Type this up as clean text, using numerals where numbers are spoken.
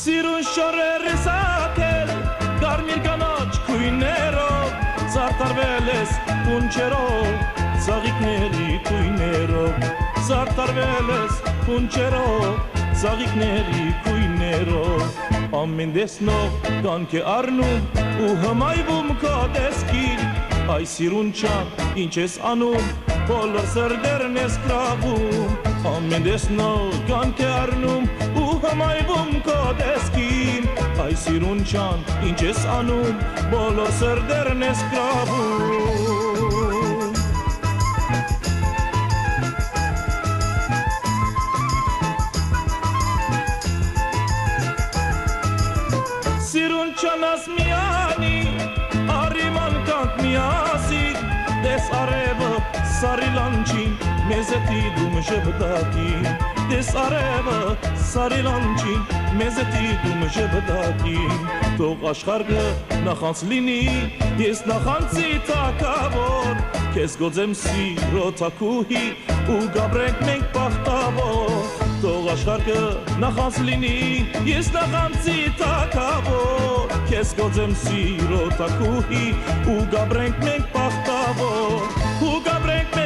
Սիրուն շորերը սակել կարմիր կանաչ քույներով զարդարվել ես պունչերով ծաղիկների քույներով զարդարվել ես պունչերով ծաղիկների քույներով ամեն տեսնող կանք է առնում ու հմայվում քո տեսքին այ սիրուն չան ինչ ես անում բոլոր սրդերն ես կրավում ամեն տեսնող կանք է առնում ու հմայվում քո տեսքին այ սիրուն չան ինչ ես անում բոլոր սրդերն ես կրավում Սիրուն չանաս միանի, արիման կանք միասիկ Դես արևը սարի լանչին, մեզ է տիդում ժբտակին Դես արևը սարի լանչին, մեզ է տիդում ժբտակին Թող աշխարհը նախանց լինի, ես նախանցի թակավոր Քեզ գոձեմ սիրո թակուհի ու գաբրենք մենք բախտավոր Թող աշխարհը նախանց լինի, ես նախանցի թակավոր Քեզ գոձեմ սիրո թակուհի ու գաբրենք մենք բախտավոր Ու գաբրենք